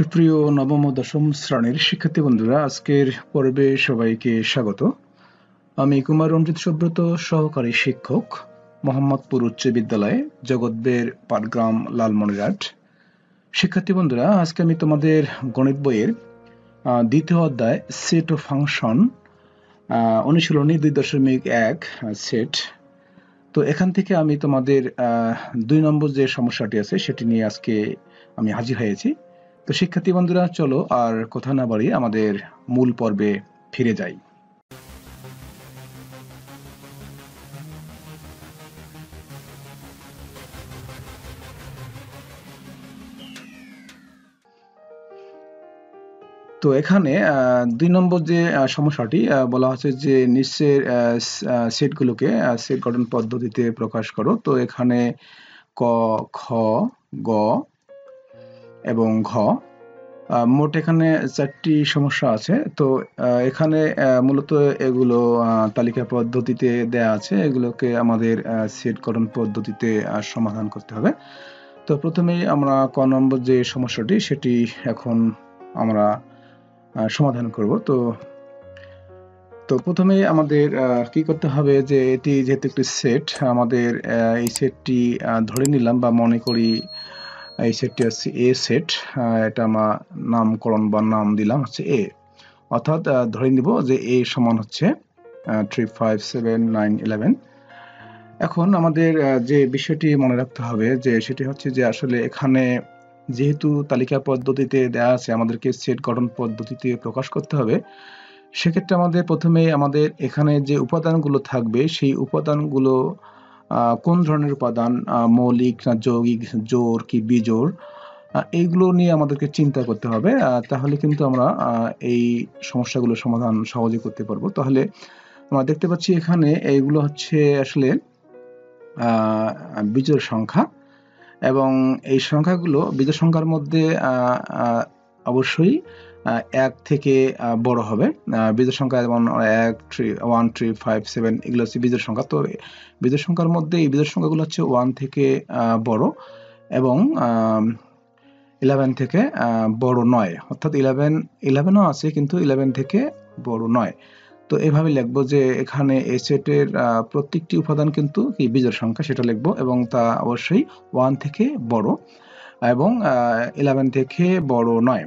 সুপ্রিয় নবম ও দশম শ্রেণীর শিক্ষার্থী বন্ধুরা, আজকের পর্বে সবাইকে স্বাগত। আমি কুমার রঞ্জিত সুব্রত, সহকারী শিক্ষক, মোহাম্মদপুর উচ্চ বিদ্যালয়, জগৎবের, পাটগ্রাম, লালমনিরহাট। শিক্ষার্থী বন্ধুরা, আজকে আমি তোমাদের গণিত বইয়ের দ্বিতীয় অধ্যায় সেট ও ফাংশন অনুশীলনী 2.1 সেট। তো এখান থেকে আমি তোমাদের 2 নম্বর যে সমস্যাটি আছে সেটি নিয়ে আজকে আমি হাজির হয়েছি। তো শিক্ষার্থী বন্ধুরা, চলো আর কথা না বাড়িয়ে আমাদের মূল পর্বে ফিরে যাই। তো এখানে 2 নম্বর যে সমস্যাটি বলা হচ্ছে যে নিচের সেটগুলোকে সেট গঠন পদ্ধতিতে প্রকাশ করো। তো এখানে ক, খ, গ এবং ঘ, মোট এখানে 4টি সমস্যা আছে। তো এখানে মূলত এগুলো তালিকা পদ্ধতিতে দেয়া আছে, এগুলোকে আমাদের সেট গঠন পদ্ধতিতে সমাধান করতে হবে। তো প্রথমেই আমরা ক নম্বর যে সমস্যাটি সেটি এখন আমরা সমাধান করব। তো প্রথমেই আমাদের কি করতে হবে যে এটি যেহেতু একটি সেট, আমাদের এই সেটটি ধরে নিলাম বা মনে করি এই সেটটি হচ্ছে এ সেট। এটা আমরা নামকরণ বা নাম দিলাম হচ্ছে এ, অর্থাৎ ধরে নিব যে এ সমান হচ্ছে 3, 5, 7, 9, 11। এখন আমাদের যে বিষয়টি মনে রাখতে হবে যে সেটি হচ্ছে যে আসলে এখানে যেহেতু তালিকা পদ্ধতিতে দেওয়া আছে, আমাদেরকে সেট গঠন পদ্ধতিতে প্রকাশ করতে হবে। সেক্ষেত্রে আমাদের প্রথমে আমাদের এখানে যে উপাদানগুলো থাকবে সেই উপাদানগুলো কোন ধরনের উপাদান, মৌলিক না যৌগিক, জোড় কি বিজোড়, এইগুলো নিয়ে আমাদেরকে চিন্তা করতে হবে। তাহলে কিন্তু আমরা এই সমস্যাগুলো সমাধান সহজে করতে পারবো। তাহলে আমরা দেখতে পাচ্ছি এখানে এইগুলো হচ্ছে আসলে বিজোড় সংখ্যা, এবং এই সংখ্যাগুলো বিজোড় সংখ্যার মধ্যে অবশ্যই 1 থেকে বড় হবে। বিজোড় সংখ্যা যেমন 1, 3, 5, 7 এগুলো হচ্ছে বিজোড় সংখ্যা। তো বিজোড় সংখ্যার মধ্যে এই বিজোড় সংখ্যাগুলো হচ্ছে 1 থেকে বড় এবং 11 থেকে বড় নয়, অর্থাৎ 11ও আছে কিন্তু 11 থেকে বড় নয়। তো এভাবে লিখবো যে এখানে এই সেটের প্রত্যেকটি উপাদান কিন্তু কি বিজোড় সংখ্যা, সেটা লিখবো, এবং তা অবশ্যই 1 থেকে বড় এবং 11 থেকে বড় নয়।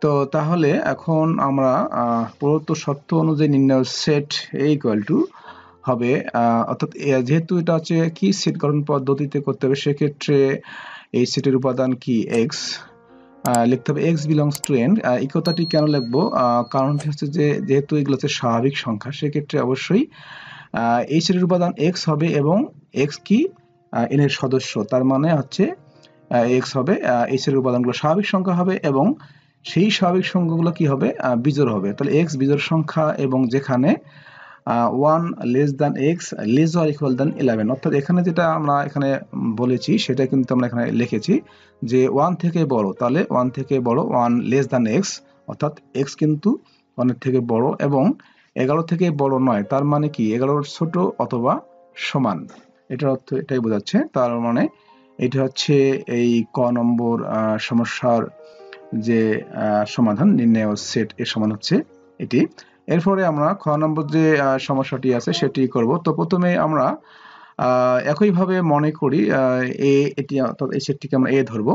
তো তাহলে এখন আমরা প্রদত্ত শর্ত অনুযায়ী নির্ণয় সেট ইকুয়াল টু হবে, অর্থাৎ যেহেতু এটা হচ্ছে কি সেট গঠন পদ্ধতিতে করতে হবে, সেক্ষেত্রে এই সেটের উপাদান কি এক্স লিখতে হবে, এক্স বিলংস টু এন। এই কথাটি কেন লিখবো, কারণটি হচ্ছে যে যেহেতু এগুলো হচ্ছে স্বাভাবিক সংখ্যা, সেক্ষেত্রে অবশ্যই এই সেটের উপাদান এক্স হবে এবং এক্স কি এন এর সদস্য, তার মানে হচ্ছে এক্স হবে, এই সেটের উপাদানগুলো স্বাভাবিক সংখ্যা হবে এবং সেই স্বাভাবিক সংখ্যাগুলো কি হবে, বিজোড় হবে। তাহলে এক্স বিজোড় সংখ্যা এবং যেখানে 1 less than x less or equal than 11, অর্থাৎ এখানে যেটা আমরা এখানে বলেছি সেটা কিন্তু আমরা এখানে লিখেছি যে 1 থেকে বড়, তাহলে 1 থেকে বড় 1 লেস দ্যান এক্স, অর্থাৎ এক্স কিন্তু 1 এর থেকে বড় এবং 11 থেকে বড় নয়, তার মানে কি 11 ছোট অথবা সমান, এটার অর্থ এটাই বোঝাচ্ছে। তার মানে এটা হচ্ছে এই ক নম্বর সমস্যার যে সমাধান, নির্ণয় সেট এর সমান হচ্ছে এটি। এরপরে আমরা খ নম্বর যে সমস্যাটি আছে সেটি করব। তো প্রথমে আমরা একইভাবে মনে করি এটি, অর্থাৎ এই সেটটিকে আমরা এ ধরবো।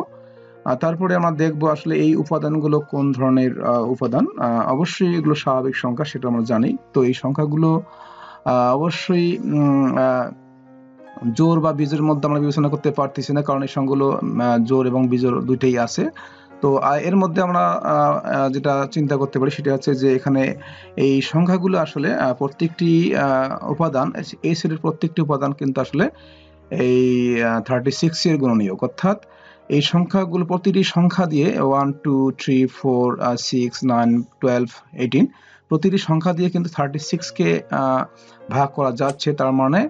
তারপরে আমরা দেখব আসলে এই উপাদানগুলো কোন ধরনের উপাদান। অবশ্যই এগুলো স্বাভাবিক সংখ্যা, সেটা আমরা জানি। তো এই সংখ্যাগুলো অবশ্যই জোড় বা বিজোড়ের মধ্যে আমরা বিবেচনা করতে পারতেছি না, কারণ এই সংখ্যাগুলো জোড় এবং বিজোড় দুইটাই আছে। তো এর মধ্যে আমরা যেটা চিন্তা করতে পারি সেটা হচ্ছে যে এখানে এই সংখ্যাগুলো আসলে প্রত্যেকটি উপাদান, এই সেটের প্রত্যেকটি উপাদান কিন্তু আসলে এই 36 এর গুণনীয়ক, অর্থাৎ এই সংখ্যাগুলো প্রতিটি সংখ্যা দিয়ে 1, 2, 3, 4, 6, 9, 12, 18 প্রতিটি সংখ্যা দিয়ে কিন্তু 36 কে ভাগ করা যাচ্ছে, তার মানে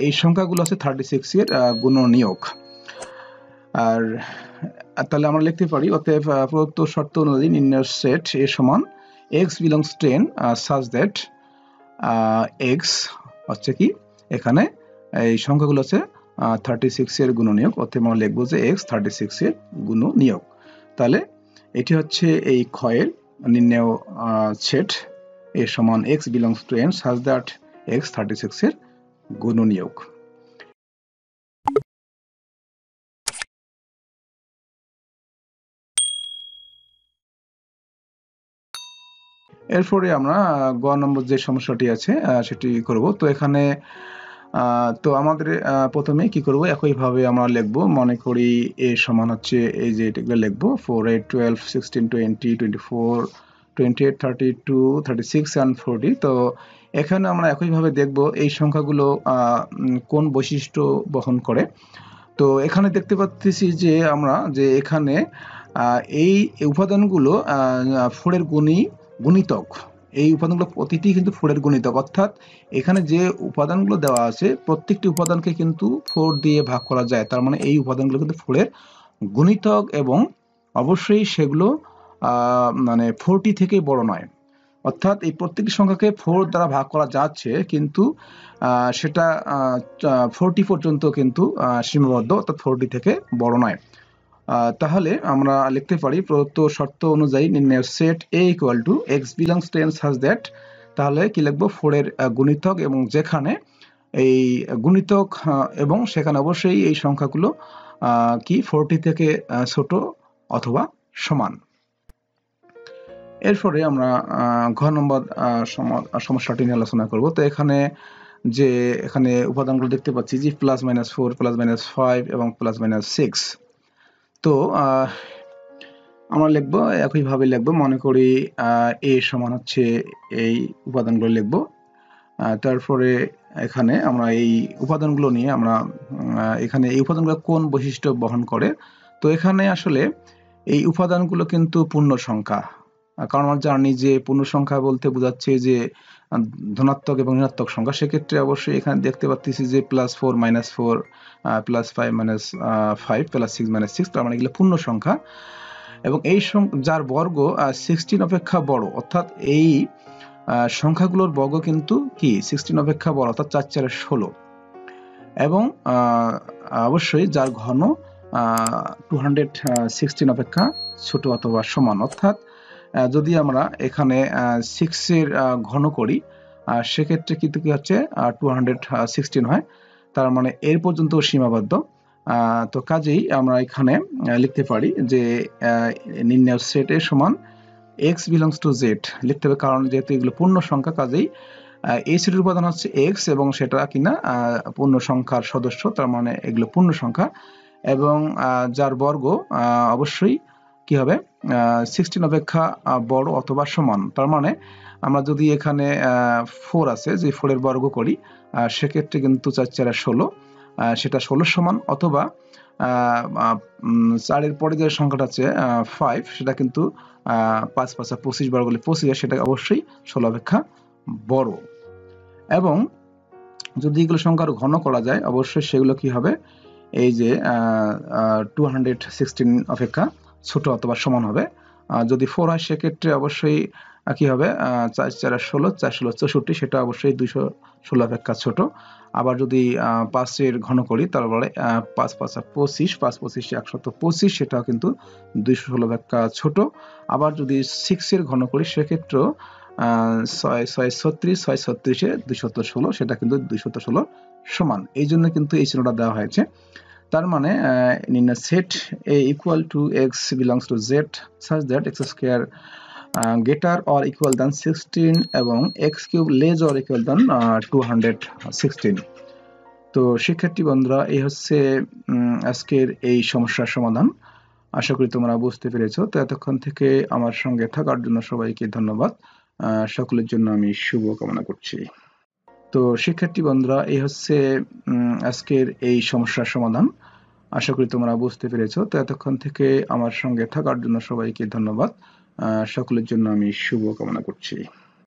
এই সংখ্যাগুলো আছে 36 এর গুণনীয়ক। আর তাহলে আমরা লিখতে পারি অতএব প্রদত্ত শর্ত অনুযায়ী নির্ণয় সেট এর সমান x belongs to n such that x হচ্ছে কি এখানে এই সংখ্যাগুলো আছে 36 এর গুণনীয়ক, অতএব আমরা লিখবো যে x 36 এর গুণনীয়ক। তাহলে এটি হচ্ছে এই ক্ষয়ের নির্ণেয় সেট এ সমান x belongs to n such that x 36 এর গুণনীয়ক। এরপরে আমরা গ নম্বর যে সমস্যাটি আছে সেটি করব। তো এখানে তো আমাদের প্রথমে কি করব, একইভাবে আমরা লিখব। মনে করি a সমান হচ্ছে এই যে এগুলো লিখব 4 8 12 16 20 24 28 32 36 and 40। তো এখানে আমরা একইভাবে দেখব এই সংখ্যাগুলো কোন বৈশিষ্ট্য বহন করে। তো এখানে দেখতে পাচ্ছি যে আমরা যে এখানে এই উপাদানগুলো 4 এর গুণিতক, এই উপাদানগুলো প্রতিটি কিন্তু 4 এর গুণিতক, অর্থাৎ এখানে যে উপাদানগুলো দেওয়া আছে প্রত্যেকটি উপাদানকে কিন্তু 4 দিয়ে ভাগ করা যায়। তার মানে এই উপাদানগুলো কিন্তু 4 এর গুণিতক এবং অবশ্যই সেগুলো মানে 40 থেকে বড় নয়। অর্থাৎ এই প্রত্যেকটি সংখ্যাকে 4 দ্বারা ভাগ করা যাচ্ছে, কিন্তু সেটা 40 পর্যন্ত কিন্তু সীমাবদ্ধ, অর্থাৎ 40 থেকে বড় নয়। তাহলে আমরা লিখতে পারি প্রদত্ত শর্ত অনুযায়ী নির্ণয়ের set a equal to x belongs to n such that, তাহলে কি লিখবো 4 এর গুণিতক এবং যেখানে এই গুণিতক এবং সেখানে অবশ্যই এই সংখ্যাগুলো কি 40 থেকে ছোট অথবা সমান। এরপরে আমরা ঘ নম্বর সমস্যাটি নিয়ে আলোচনা করব। তো এখানে উপাদানগুলো দেখতে পাচ্ছি যে +-4 +-5 এবং +-6। তো আমরা লিখবো একইভাবে লিখবো। মনে করি a সমান হচ্ছে এই উপাদানগুলো লিখবো। তারপরে এখানে আমরা এই উপাদানগুলো নিয়ে আমরা এখানে এই উপাদানগুলো কোন বৈশিষ্ট্য বহন করে। তো এখানে আসলে এই উপাদানগুলো কিন্তু পূর্ণ সংখ্যা, কারণ আমরা জানি যে পূর্ণ সংখ্যা বলতে বোঝাচ্ছে যে ধনাত্মক এবং ঋণাত্মক সংখ্যা। সেক্ষেত্রে অবশ্যই এখানে দেখতে পাচ্ছি যে +4 -4 +5 -5 +6 -6, তার মানে এগুলো পূর্ণ সংখ্যা এবং এই যার বর্গ 16 অপেক্ষা বড়, অর্থাৎ এই সংখ্যাগুলোর বর্গ কিন্তু কি 16 অপেক্ষা বড়, অর্থাৎ 4 4 16। এবং অবশ্যই যার ঘন 216 অপেক্ষা ছোট অথবা সমান, অর্থাৎ যদি আমরা এখানে 6 এর ঘন করি সেক্ষেত্রে কিন্তু কি হচ্ছে 216 হয়, তার মানে এর পর্যন্ত সীমাবদ্ধ। তো কাজেই আমরা এখানে লিখতে পারি যে নির্ণয়ের সেট এ সমান x belongs to z লিখতে হবে, কারণ যেহেতু এগুলো পূর্ণ সংখ্যা কাজেই এই সেটের উপাদান হচ্ছে x এবং সেটা কিনা পূর্ণ সংখ্যার সদস্য, তার মানে এগুলো পূর্ণ সংখ্যা এবং যার বর্গ অবশ্যই কি হবে 16 অপেক্ষা বড় অথবা সমান। তার মানে আমরা যদি এখানে 4 আছে যে 4 এর বর্গ করি সেক্ষেত্রে কিন্তু 4 4 16, সেটা 16 সমান, অথবা 4 এর পরে যে সংখ্যাটা আছে 5 সেটা কিন্তু 5 5 25 বর্গ করলে 25, সেটা অবশ্যই 16 অপেক্ষা বড়। এবং যদি এগুলো সংখ্যার ঘন করা যায় অবশ্যই সেগুলো কি হবে এই যে 216 অপেক্ষা ছোট অথবা সমান হবে। যদি 4 হয় সেক্ষেত্রে অবশ্যই কি হবে 4 4 16 4 16 64, সেটা অবশ্যই 216 অপেক্ষা ছোট। আবার যদি 5 এর ঘন করি তাহলে 5 5 25 5 25 125, সেটাও কিন্তু 216 অপেক্ষা ছোট। আবার যদি 6 এর ঘন করি সেক্ষেত্রে 6 6 36 6 36 216, সেটা কিন্তু 216 সমান। এই জন্য কিন্তু এই চিহ্নটা দেওয়া হয়েছে। তার মানে নির্ণয় set a equal to x belongs to z such that x square greater or equal than 16 এবং x cube less or equal than 216। তো শিক্ষার্থী বন্ধুরা, এই হচ্ছে আজকের এই সমস্যার সমাধান। আশা করি তোমরা বুঝতে পেরেছো। তো এতক্ষণ থেকে আমার সঙ্গে থাকার জন্য সবাইকে ধন্যবাদ। সকলের জন্য আমি শুভ কামনা করছি। তো শিক্ষার্থী বন্ধুরা, এই হচ্ছে আজকের এই সমস্যার সমাধান। আশা করি তোমরা বুঝতে পেরেছো। তো এতক্ষণ থেকে আমার সঙ্গে থাকার জন্য সবাইকে ধন্যবাদ। সকলের জন্য আমি শুভ কামনা করছি।